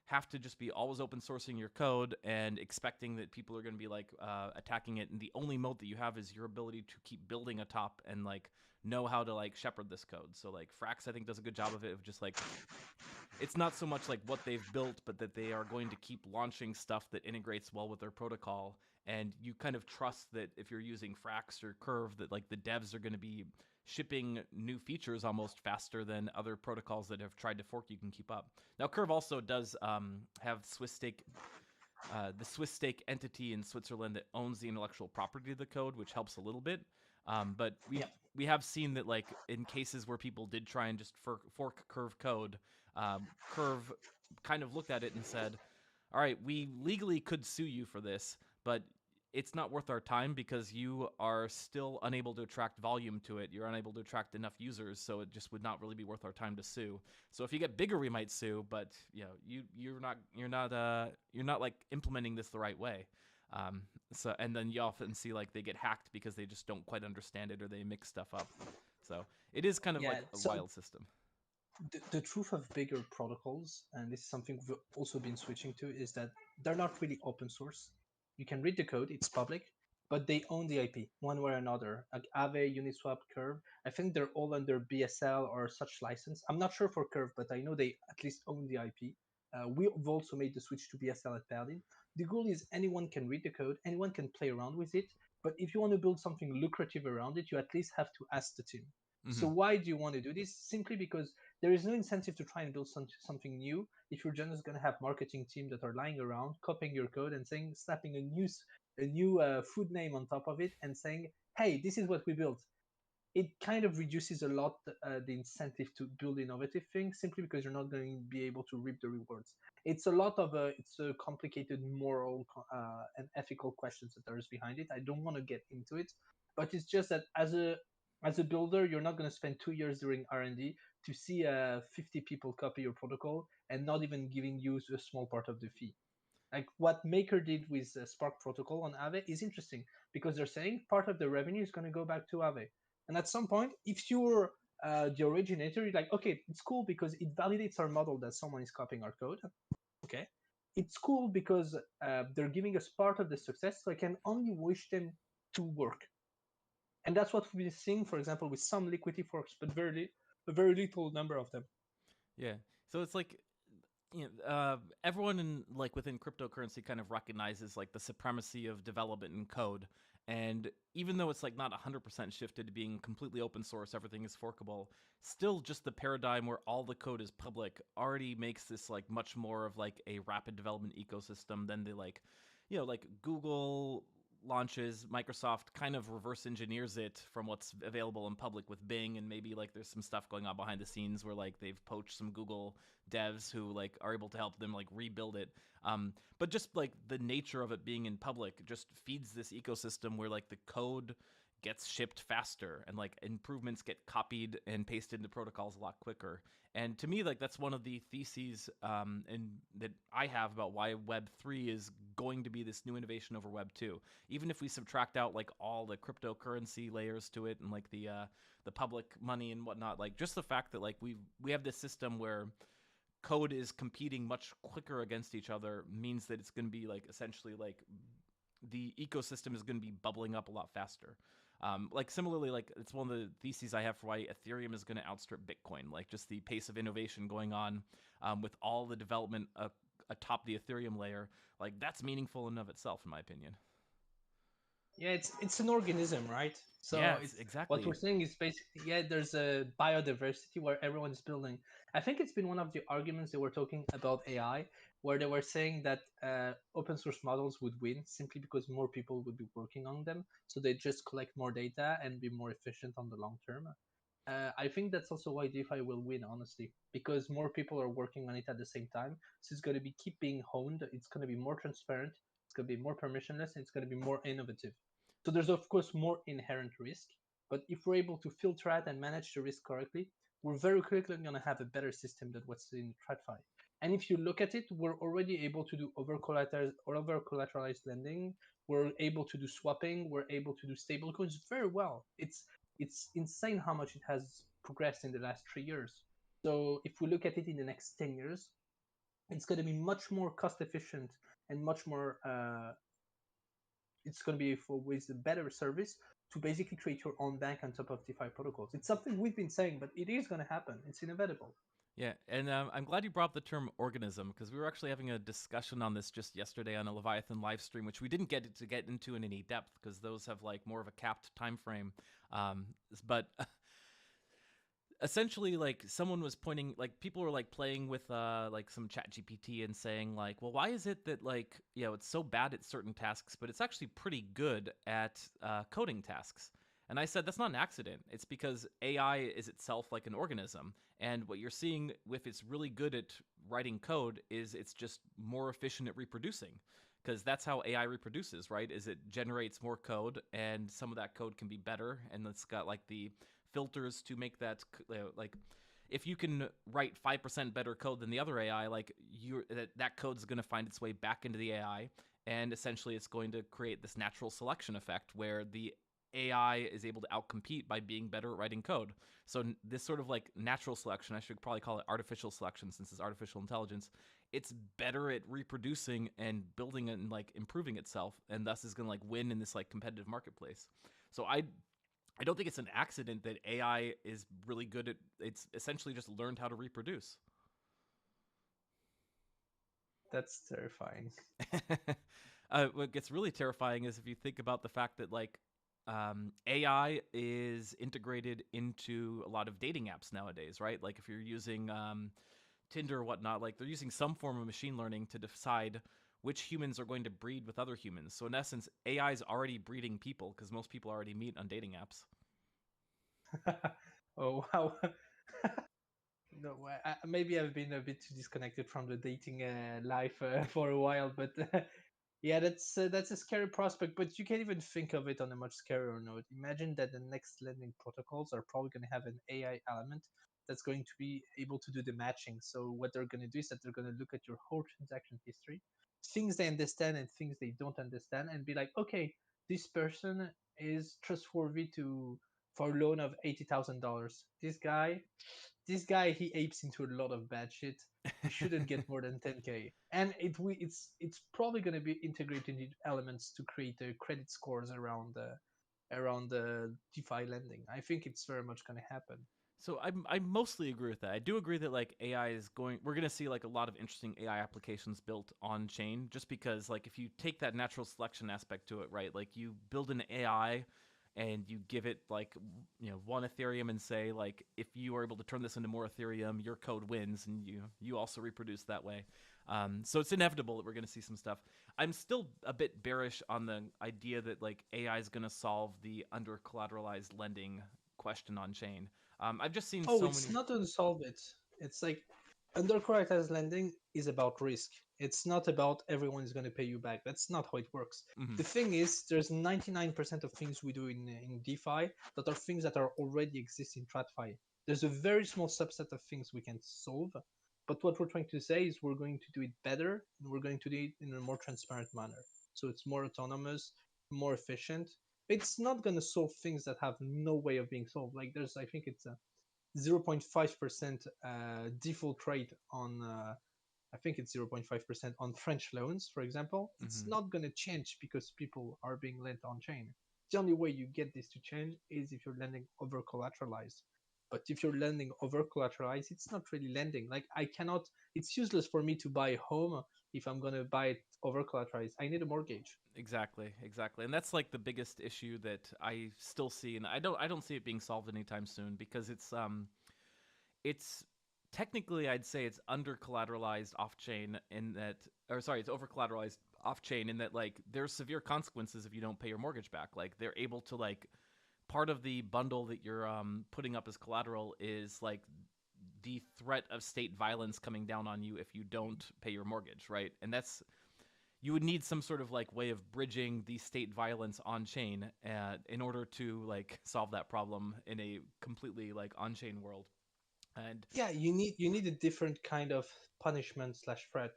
have to just be always open sourcing your code and expecting that people are going to be like attacking it. And the only moat that you have is your ability to keep building atop and like know how to like shepherd this code. So like Frax, I think, does a good job of it of just like it's not so much like what they've built, but that they are going to keep launching stuff that integrates well with their protocol. And you kind of trust that if you're using Frax or Curve, that like the devs are going to be shipping new features almost faster than other protocols that have tried to fork you can keep up. Now, Curve also does have Swiss stake. The Swiss stake entity in Switzerland that owns the intellectual property of the code, which helps a little bit. But Yeah. we have seen that like in cases where people did try and just fork Curve code, Curve kind of looked at it and said, all right, we legally could sue you for this, but it's not worth our time because you are still unable to attract volume to it. You're unable to attract enough users, so it just would not really be worth our time to sue. So if you get bigger, we might sue, but you're not like implementing this the right way. So and then you often see like they get hacked because they just don't quite understand it or they mix stuff up. So it is kind of Yeah. like a So wild system. the truth of bigger protocols, and this is something we've also been switching to, is that they're not really open source. You can read the code, it's public, but they own the IP one way or another. Like Aave, Uniswap, Curve, I think they're all under BSL or such license. I'm not sure for Curve, but I know they at least own the IP. We've also made the switch to BSL at Paladin. The goal is anyone can read the code, anyone can play around with it, But if you want to build something lucrative around it, you at least have to ask the team. Mm-hmm. So why do you want to do this? Simply because there is no incentive to try and build something new if you're just going to have marketing team that are lying around copying your code and saying, slapping a new food name on top of it and saying, hey, this is what we built. It kind of reduces a lot the incentive to build innovative things simply because you're not going to be able to reap the rewards. It's a lot of it's a complicated moral and ethical questions that there's behind it. I don't want to get into it, but it's just that as a builder, you're not going to spend 2 years doing R&D to see 50 people copy your protocol and not even giving you a small part of the fee. Like what Maker did with Spark Protocol on Aave is interesting because they're saying part of the revenue is going to go back to Aave. And at some point, if you're the originator, you're like, okay, it's cool because it validates our model that someone is copying our code. Okay. It's cool because they're giving us part of the success, so I can only wish them to work. And that's what we've been seeing, for example, with some liquidity forks, but a very little number of them. Yeah. So it's like, everyone in like within cryptocurrency kind of recognizes like the supremacy of development and code. And even though it's like not 100% shifted to being completely open source, everything is forkable, still just the paradigm where all the code is public already makes this like much more of like a rapid development ecosystem than the like, like Google launches, Microsoft kind of reverse engineers it from what's available in public with Bing, and maybe like there's some stuff going on behind the scenes where like they've poached some Google devs who like are able to help them like rebuild it. But just like the nature of it being in public just feeds this ecosystem where like the code gets shipped faster and like improvements get copied and pasted into protocols a lot quicker. And to me, like that's one of the theses and that I have about why Web 3 is going to be this new innovation over Web 2. Even if we subtract out like all the cryptocurrency layers to it and like the public money and whatnot, like just the fact that like we have this system where code is competing much quicker against each other means that it's going to be like essentially like the ecosystem is going to be bubbling up a lot faster. Like similarly, like it's one of the theses I have for why Ethereum is going to outstrip Bitcoin. Like just the pace of innovation going on with all the development atop the Ethereum layer, like that's meaningful in of itself, in my opinion. Yeah, it's an organism, right? So Yes, it's what exactly. we're saying is basically, yeah, there's a biodiversity where everyone's building. I think it's been one of the arguments they were talking about AI, where they were saying that open source models would win simply because more people would be working on them, so they just collect more data and be more efficient on the long term. I think that's also why DeFi will win, honestly, because more people are working on it at the same time. So it's going to be keep being honed. It's going to be more transparent. It's going to be more permissionless, and it's going to be more innovative. So there's of course more inherent risk, but if we're able to filter out and manage the risk correctly, we're very quickly going to have a better system than what's in TradFi. And if you look at it, we're already able to do over collateralized lending. We're able to do swapping. We're able to do stablecoins very well. It's insane how much it has progressed in the last 3 years. So if we look at it in the next 10 years, it's going to be much more cost efficient and much more it's going to be for with a better service to basically create your own bank on top of DeFi protocols. It's something we've been saying, but it is going to happen. It's inevitable. Yeah, and I'm glad you brought up the term organism because we were actually having a discussion on this just yesterday on a Leviathan live stream, which we didn't get into in any depth because those have like more of a capped time frame. But essentially, like someone was pointing, like people were like playing with like some Chat GPT and saying like, well, why is it that like it's so bad at certain tasks, but it's actually pretty good at coding tasks? And I said, that's not an accident. It's because AI is itself like an organism. And what you're seeing with it's really good at writing code is it's just more efficient at reproducing. Because that's how AI reproduces, right? Is it generates more code and some of that code can be better. And it's got like the filters to make that like if you can write 5% better code than the other AI, like that code is going to find its way back into the AI. And essentially it's going to create this natural selection effect where the AI is able to outcompete by being better at writing code. So this sort of like natural selection, I should probably call it artificial selection since it's artificial intelligence, it's better at reproducing and building and like improving itself, and thus is going to like win in this like competitive marketplace. So I don't think it's an accident that AI is really good at it's essentially just learned how to reproduce. That's terrifying. What gets really terrifying is if you think about the fact that like AI is integrated into a lot of dating apps nowadays, right? Like if you're using Tinder or whatnot, like they're using some form of machine learning to decide which humans are going to breed with other humans. So in essence, AI is already breeding people because most people already meet on dating apps. Oh wow. No, maybe I've been a bit too disconnected from the dating life for a while, but yeah, that's a scary prospect. But you can even think of it on a much scarier note. Imagine that the next lending protocols are probably going to have an AI element that's going to be able to do the matching. So what they're going to do is that they're going to look at your whole transaction history, things they understand and things they don't understand, and be like, okay, this person is trustworthy to for a loan of $80,000. This guy he apes into a lot of bad shit. He shouldn't get more than 10K, and it's probably going to be integrated into elements to create credit scores around the DeFi lending. I think it's very much going to happen. So I mostly agree with that. I do agree that like AI is going we're going to see like a lot of interesting AI applications built on chain just because like if you take that natural selection aspect to it, right? Like you build an AI and you give it like one Ethereum and say like if you are able to turn this into more Ethereum, your code wins and you also reproduce that way. So it's inevitable that we're going to see some stuff. I'm still a bit bearish on the idea that like AI is going to solve the under collateralized lending question on chain. I've just seen Oh, so it's many. not unsolved. It's like undercollateralized lending is about risk. It's not about everyone is going to pay you back. That's not how it works. Mhm. The thing is, there's 99% of things we do in DeFi that are things that are already exist in TradFi. There's a very small subset of things we can solve, but what we're trying to say is we're going to do it better and we're going to do it in a more transparent manner. So it's more autonomous, more efficient. It's not going to solve things that have no way of being solved. Like there's, I think it's a 0.5% default rate on I think it's 0.5% on French loans, for example. It's Mhm. not going to change because people are being lent on chain. The only way you get this to change is if you're lending over collateralized. But if you're lending over collateralized, it's not really lending. Like I cannot, it's useless for me to buy a home if I'm going to buy it over collateralized. I need a mortgage. Exactly, exactly, and that's like the biggest issue that I still see, and I don't see it being solved anytime soon because it's technically I'd say it's under collateralized off chain in that, or sorry, it's over collateralized off chain in that like there's severe consequences if you don't pay your mortgage back. Like they're able to like part of the bundle that you're putting up as collateral is like the threat of state violence coming down on you if you don't pay your mortgage, right? And that's you would need some sort of like way of bridging the state violence on chain in order to like solve that problem in a completely like on chain world. And Yeah, you need a different kind of punishment slash threat,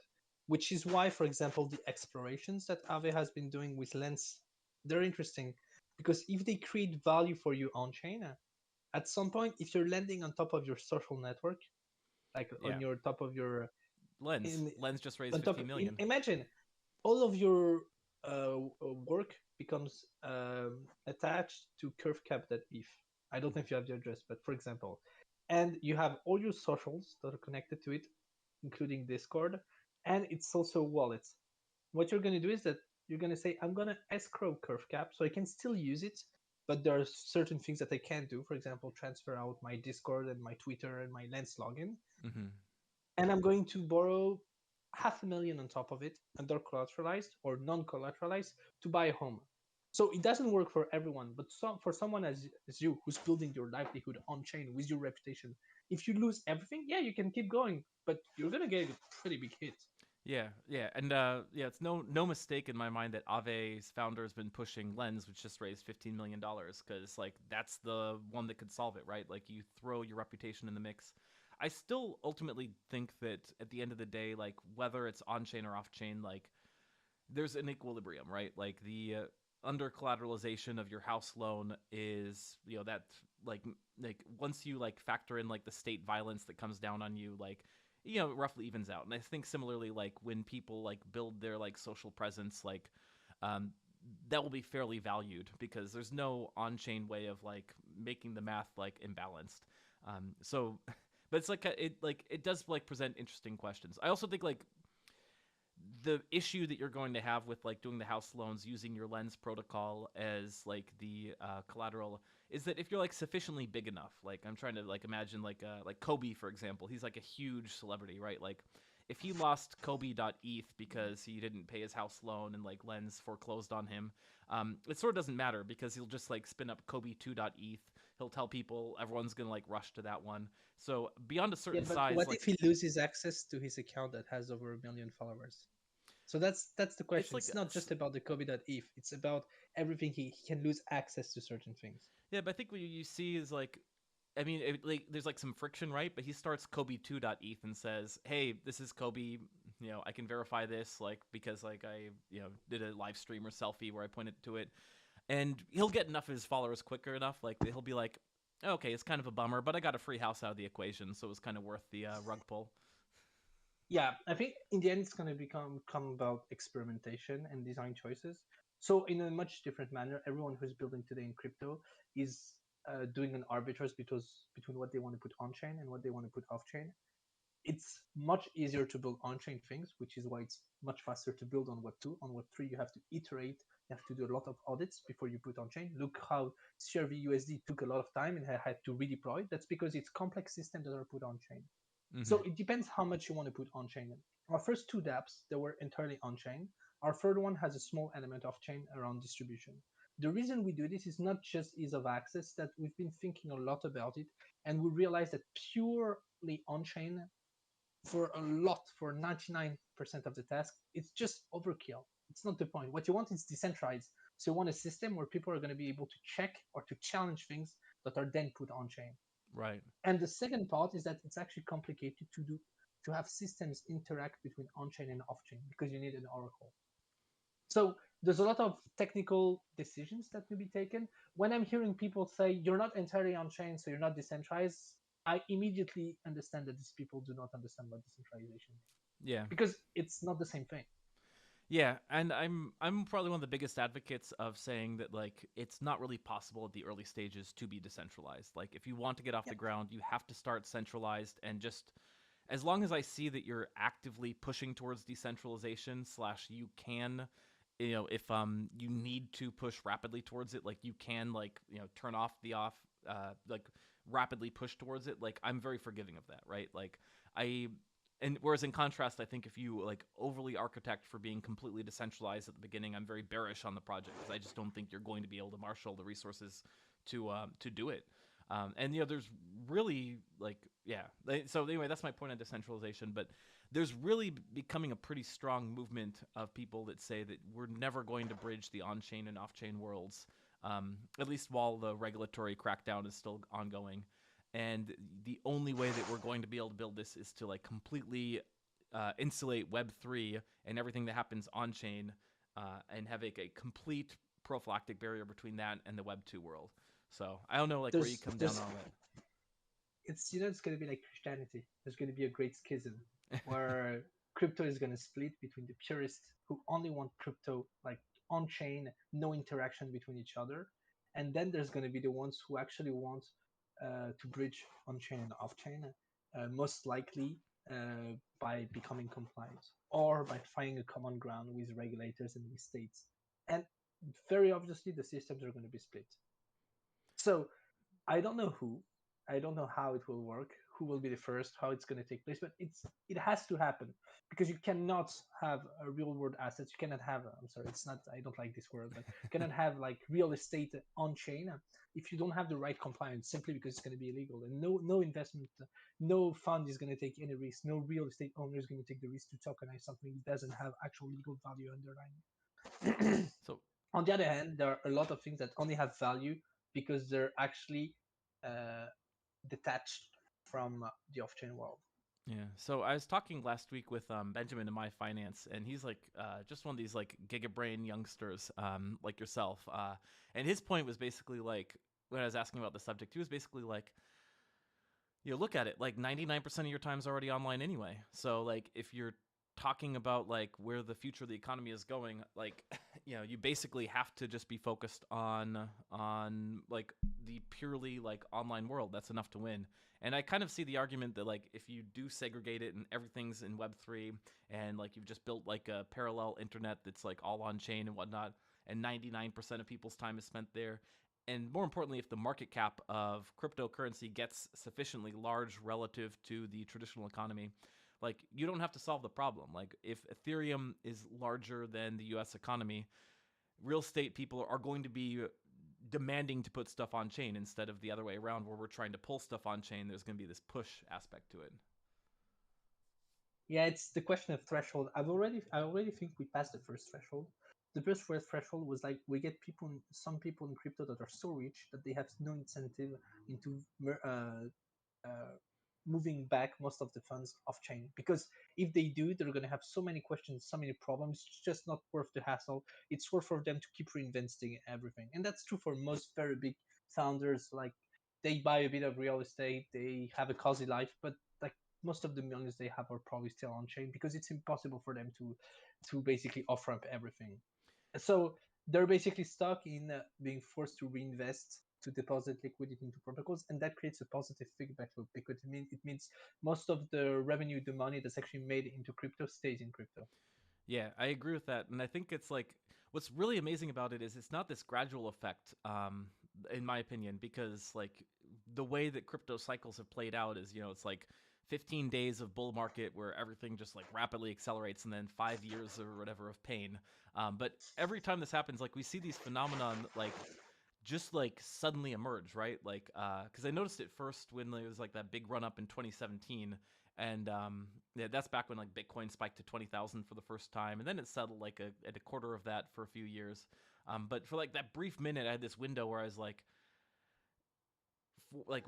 which is why, for example, the explorations that Aave has been doing with Lens, they're interesting because if they create value for you on chain, at some point, if you're landing on top of your social network, like on yeah, your top of your Lens in Lens just raised on top, 15 million. imagine all of your work becomes attached to crv.mktcap. I don't know if you have the address, but for example, and you have all your socials that are connected to it, including Discord, and it's also wallets. What you're going to do is that you're going to say, I'm going to escrow crv.cap so I can still use it, but there are certain things that I can't do. For example, transfer out my Discord and my Twitter and my Lens login, Mm-hmm. and I'm going to borrow 500,000 on top of it, under collateralized or non-collateralized, to buy a home. So it doesn't work for everyone, but for someone as you who's building your livelihood on chain with your reputation, if you lose everything, yeah, you can keep going, but you're gonna get a pretty big hit. Yeah, yeah, and yeah, it's no mistake in my mind that Aave's founder has been pushing Lens, which just raised $15 million, because like that's the one that could solve it, right? Like you throw your reputation in the mix. I still ultimately think that at the end of the day, like whether it's on chain or off chain, like there's an equilibrium, right? Like the under collateralization of your house loan is that like like once you like factor in like the state violence that comes down on you, like it roughly evens out. And I think similarly, like when people like build their like social presence, like um that will be fairly valued because there's no on-chain way of like making the math like imbalanced. So but it's like it does like present interesting questions. I also think like the issue that you're going to have with like doing the house loans using your lens protocol as like the collateral is that if you're like sufficiently big enough, like I'm trying to like imagine like Kobe for example, he's like a huge celebrity, right? Like if he lost Kobe.eth because he didn't pay his house loan and like lens foreclosed on him, it sort of doesn't matter because he'll just like spin up Kobe2.eth. He'll tell people everyone's gonna like rush to that one. So beyond a Yeah, certain but size, what like if he loses access to his account that has over 1 million followers? So that's the it's question. like It's not just about the Kobe.eth. It's about everything. He can lose access to certain things. yeah, but I think what you see is like I mean, like there's like some friction, right? But he starts Kobe2.eth and says, "Hey, this is Kobe. You know, I can verify this, like because like I did a live stream or selfie where I pointed to it, and he'll get enough of his followers quicker enough. Like he'll be like, okay, it's kind of a bummer, but I got a free house out of the equation, so it was kind of worth the rug pull." Yeah, I think in the end it's going to come about experimentation and design choices. So in a much different manner, everyone who's building today in crypto is doing an arbitrage between what they want to put on chain and what they want to put off chain. It's much easier to build on-chain things, which is why it's much faster to build on Web2. On Web3, you have to iterate, you have to do a lot of audits before you put on-chain. Look how crv.USD took a lot of time and had to redeploy. That's because it's complex systems that are put on-chain. Mm-hmm. So it depends how much you want to put on-chain. Our first two dApps, they were entirely on-chain. Our third one has a small element off-chain around distribution. The reason we do this is not just ease of access, that we've been thinking a lot about it, and we realized that purely on-chain for 99% of the task, it's just overkill. It's not the point. What you want is decentralized. So you want a system where people are going to be able to check or to challenge things that are then put on chain. Right. And the second part is that it's actually complicated to have systems interact between on chain and off chain because you need an oracle. So there's a lot of technical decisions that will be taken. When I'm hearing people say you're not entirely on chain, so you're not decentralized, I immediately understand that these people do not understand what decentralization is Yeah. because it's not the same thing. Yeah, and I'm probably one of the biggest advocates of saying that like it's not really possible at the early stages to be decentralized. Like if you want to get off Yeah. the ground, you have to start centralized and just as long as I see that you're actively pushing towards decentralization slash you can if you need to push rapidly towards it, like you can like turn off the off like rapidly push towards it, like I'm very forgiving of that, right? Like I and whereas in contrast, I think if you like overly architect for being completely decentralized at the beginning, I'm very bearish on the project because I just don't think you're going to be able to marshal the resources to do it. And there's really like so anyway, that's my point on decentralization. But there's really becoming a pretty strong movement of people that say that we're never going to bridge the on-chain and off-chain worlds, at least while the regulatory crackdown is still ongoing. And the only way that we're going to be able to build this is to like completely insulate Web3 and everything that happens on chain, and have a complete prophylactic barrier between that and the Web2 world. So I don't know like where you come down There's on that. it's going to be like Christianity. There's going to be a great schism where crypto is going to split between the purists who only want crypto like on chain, no interaction between each other, and then there's going to be the ones who actually want to bridge on chain and off chain, most likely by becoming compliant or by finding a common ground with regulators and with states. And very obviously, the systems are going to be split. So I don't know who, I don't know how it will work, who will be the first, how it's going to take place, but it has to happen because you cannot have a real world assets. You cannot have, I'm sorry, it's not, I don't like this word, but you cannot have like real estate on chain if you don't have the right compliance simply because it's going to be illegal and no investment, no fund is going to take any risk. No real estate owner is going to take the risk to tokenize something that doesn't have actual legal value underlying. So On the other hand, there are a lot of things that only have value because they're actually uh, detached from the off-chain world. yeah, so I was talking last week with Benjamin in My Finance, and he's like just one of these like gigabrain youngsters like yourself. And his point was basically like when I was asking about the subject, he was basically like, look at it, like 99% of your time's already online anyway. So like if you're talking about like where the future of the economy is going, like you basically have to just be focused on like the purely like online world. That's enough to win. And I kind of see the argument that like if you do segregate it and everything's in Web3 and like you've just built like a parallel internet that's like all on chain and whatnot, and 99% of people's time is spent there. And more importantly, if the market cap of cryptocurrency gets sufficiently large relative to the traditional economy, like you don't have to solve the problem. Like if Ethereum is larger than the US economy, real estate people are going to be demanding to put stuff on chain instead of the other way around where we're trying to pull stuff on chain. There's going to be this push aspect to it. Yeah, it's the question of threshold. I already think we passed the first threshold. The first threshold was like we get some people in crypto that are so rich that they have no incentive into uh, moving back most of the funds off chain, because if they do, they're going to have so many questions, so many problems. It's just not worth the hassle. It's worth for them to keep reinvesting everything, and that's true for most very big founders. Like they buy a bit of real estate, they have a cozy life, but like most of the millions they have are probably still on chain because it's impossible for them to basically off ramp everything. So they're basically stuck in being forced to reinvest to deposit liquidity into protocols, and that creates a positive feedback loop because it means most of the revenue, the money that's actually made into crypto stays in crypto. Yeah, I agree with that. And I think it's like what's really amazing about it is it's not this gradual effect, in my opinion, because like the way that crypto cycles have played out is, it's like 15 days of bull market where everything just like rapidly accelerates and then 5 years or whatever of pain. But every time this happens, like we see these phenomenon like just like suddenly emerge, right? Like, because I noticed it first when there was like that big run up in 2017, and yeah, that's back when like Bitcoin spiked to 20,000 for the first time, and then it settled like at a quarter of that for a few years. But for like that brief minute, I had this window where I was like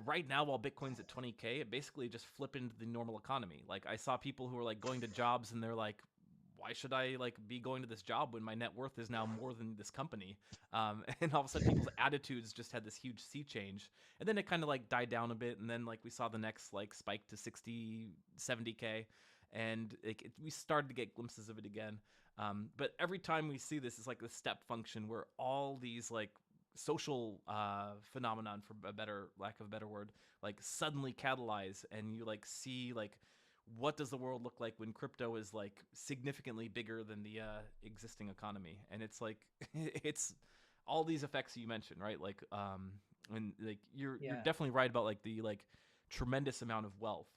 right now while Bitcoin's at 20K, it basically just flipped into the normal economy. Like I saw people who were like going to jobs and they're like, why should I like be going to this job when my net worth is now more than this company? And all of a sudden people's attitudes just had this huge sea change. And then it kind of like died down a bit. And then like we saw the next like spike to 60, 70K. And we started to get glimpses of it again. But every time we see this, it's like the step function where all these like social phenomenon, for a better lack of a better word, like suddenly catalyze, and you like see like what does the world look like when crypto is like significantly bigger than the existing economy. And it's like it's all these effects you mentioned, right? Like when like you're Yeah, definitely right about like the like tremendous amount of wealth.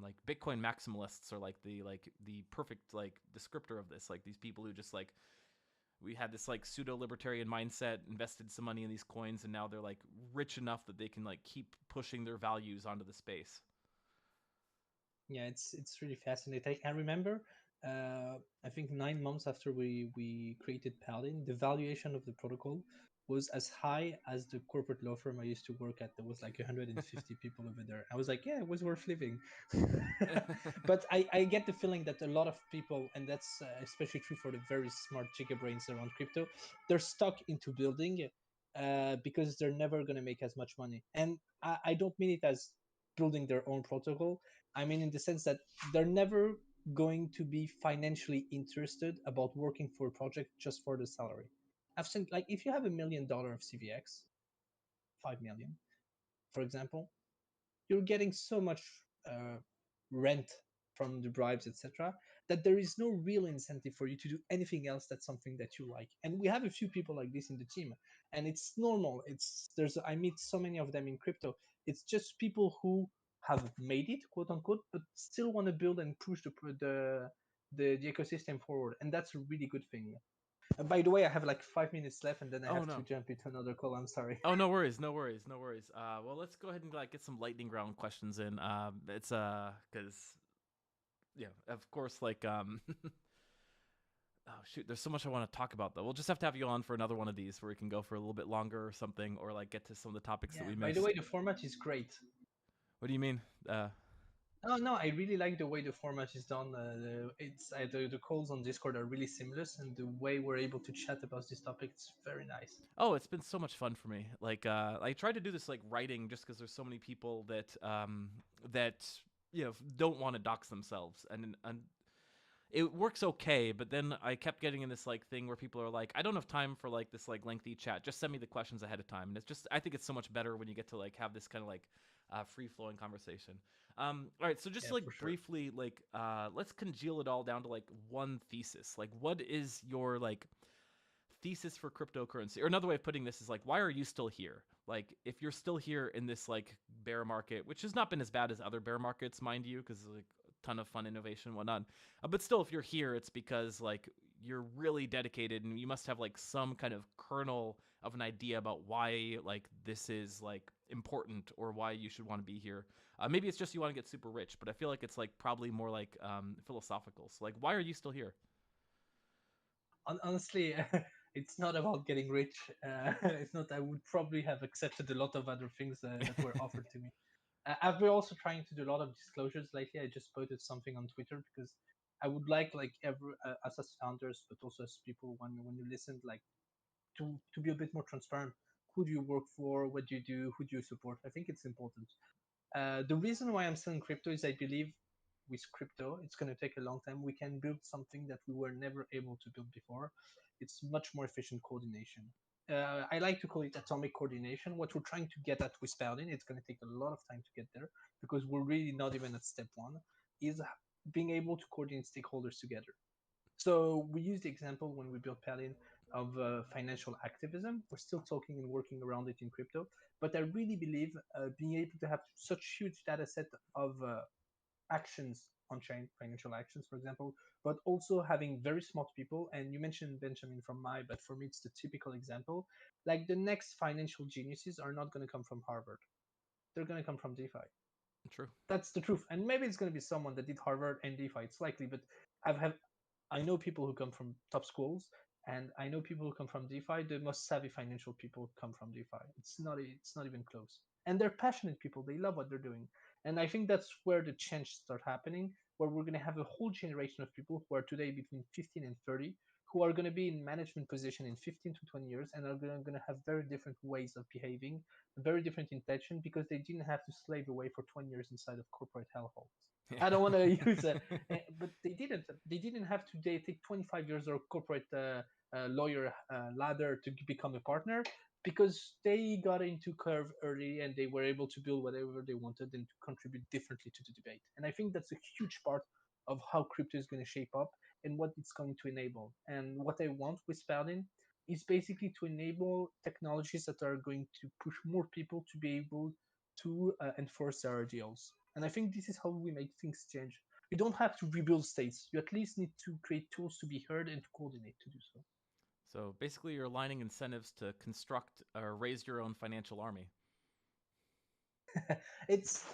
Like Bitcoin maximalists are like the perfect like descriptor of this. Like these people who just like we had this like pseudo libertarian mindset, invested some money in these coins, and now they're like rich enough that they can like keep pushing their values onto the space. yeah, it's really fascinating. I remember, I think 9 months after we created Paladin, the valuation of the protocol was as high as the corporate law firm I used to work at. There was like 150 people over there. I was like, yeah, it was worth living. But I get the feeling that a lot of people, and that's especially true for the very smart brains around crypto, they're stuck into building because they're never going to make as much money. And I don't mean it as building their own protocol. I mean, in the sense that they're never going to be financially interested about working for a project just for the salary. I've seen, like, if you have $1 million of CVX, 5 million, for example, you're getting so much uh, rent from the bribes, etc., that there is no real incentive for you to do anything else that's something that you like. And we have a few people like this in the team, and it's normal. I meet so many of them in crypto. It's just people who have made it, quote unquote, but still want to build and push the ecosystem forward, and that's a really good thing. By the way, I have like 5 minutes left, and then I Oh have to no. jump into another call. I'm sorry. Oh, no worries, no worries, no worries. Well, let's go ahead and like get some lightning round questions in. It's because yeah, of course, like oh shoot, there's so much I want to talk about though. We'll just have to have you on for another one of these where we can go for a little bit longer or something, or like get to some of the topics that Yeah. we By the missed. way, the format is great. What do you mean? Oh no, I really like the way the format is done. The calls on Discord are really seamless, and the way we're able to chat about this topic is very nice. Oh, it's been so much fun for me. Like, I tried to do this like writing just because there's so many people that that don't want to dox themselves, and it works okay, but then I kept getting in this like thing where people are like, I don't have time for like this like lengthy chat. Just send me the questions ahead of time. And it's just, I think it's so much better when you get to like have this kind of like free flowing conversation. All right, so just Yeah, like for sure. briefly, like let's congeal it all down to like one thesis. Like, what is your like thesis for cryptocurrency? Or another way of putting this is like, why are you still here? Like, if you're still here in this like bear market, which has not been as bad as other bear markets, mind you, because like a ton of fun innovation and whatnot. But still, if you're here, it's because like you're really dedicated and you must have like some kind of kernel of an idea about why like this is like important or why you should want to be here. Maybe it's just you want to get super rich, but I feel like it's like probably more like philosophical. So like, why are you still here? Honestly, it's not about getting rich. It's not. I would probably have accepted a lot of other things that were offered to me. I've been also trying to do a lot of disclosures lately. I just posted something on Twitter because I would like every us as founders, but also as people when you listen, like to be a bit more transparent. Who do you work for? What do you do? Who do you support? I think it's important. The reason why I'm selling crypto is I believe with crypto, it's going to take a long time. We can build something that we were never able to build before. It's much more efficient coordination. I like to call it atomic coordination. What we're trying to get at with Paladin, it's going to take a lot of time to get there because we're really not even at step one, is being able to coordinate stakeholders together. So we use the example when we built Paladin of financial activism. We're still talking and working around it in crypto, but I really believe being able to have such huge data set of actions on chain, financial actions, for example, but also having very smart people. And you mentioned Benjamin from Mai, but for me, it's the typical example. Like the next financial geniuses are not going to come from Harvard. They're going to come from DeFi. True. That's the truth. And maybe it's going to be someone that did Harvard and DeFi. It's likely, but I know people who come from top schools, and I know people who come from DeFi. The most savvy financial people come from DeFi. It's not even close. And they're passionate people. They love what they're doing. And I think that's where the change start happening, where we're going to have a whole generation of people who are today between 15 and 30, who are going to be in management position in 15 to 20 years and are going to have very different ways of behaving, very different intention because they didn't have to slave away for 20 years inside of corporate hellholes. I don't want to use it, but they didn't. They didn't have to. They take 25 years or corporate lawyer ladder to become a partner because they got into curve early and they were able to build whatever they wanted and to contribute differently to the debate. And I think that's a huge part of how crypto is going to shape up and what it's going to enable. And what I want with Paladin is basically to enable technologies that are going to push more people to be able to enforce their ideals. And I think this is how we make things change. You don't have to rebuild states. You at least need to create tools to be heard and to coordinate to do so. So basically, you're aligning incentives to construct or raise your own financial army. It's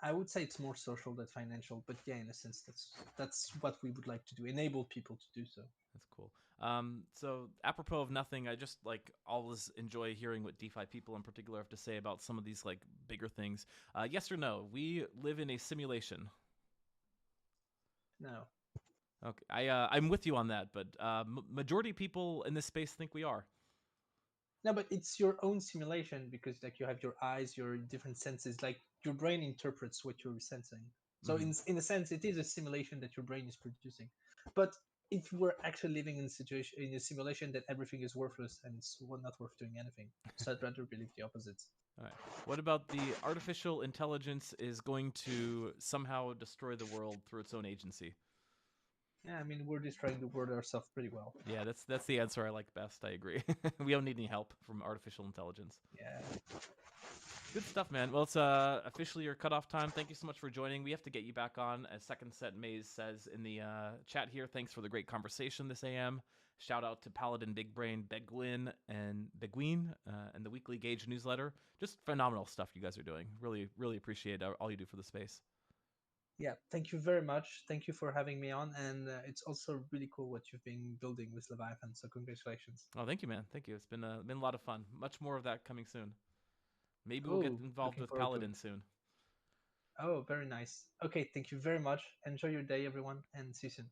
I would say it's more social than financial, but yeah, in a sense, that's what we would like to do. Enable people to do so. That's cool. So apropos of nothing, I just like always enjoy hearing what DeFi people in particular have to say about some of these like bigger things. Yes or no? We live in a simulation. No, Okay, I'm with you on that, but majority of people in this space think we are. no, but it's your own simulation because like you have your eyes, your different senses. Like your brain interprets what you're sensing. So Mm-hmm. in a sense, it is a simulation that your brain is producing. But if we're actually living in a situation in a simulation that everything is worthless and it's not worth doing anything, so I'd rather believe the opposite. All right. What about the artificial intelligence is going to somehow destroy the world through its own agency? Yeah, I mean we're destroying the world ourselves pretty well. Yeah, that's the answer I like best. I agree. We don't need any help from artificial intelligence. Yeah. Good stuff, man. Well, it's officially your cutoff time. Thank you so much for joining. We have to get you back on, as Second Set Maze says in the chat here. Thanks for the great conversation this AM. Shout out to Paladin Big Brain Begwin and Beguine and the weekly Gauge newsletter. Just phenomenal stuff you guys are doing. Really, really appreciate all you do for the space. Yeah, thank you very much. Thank you for having me on, and it's also really cool what you've been building with Leviathan. So congratulations. Oh, thank you, man. Thank you. It's been a lot of fun. Much more of that coming soon. Maybe we'll get Oh, involved looking with forward to it. Paladin soon. Oh, very nice. Okay, thank you very much. Enjoy your day, everyone, and see you soon.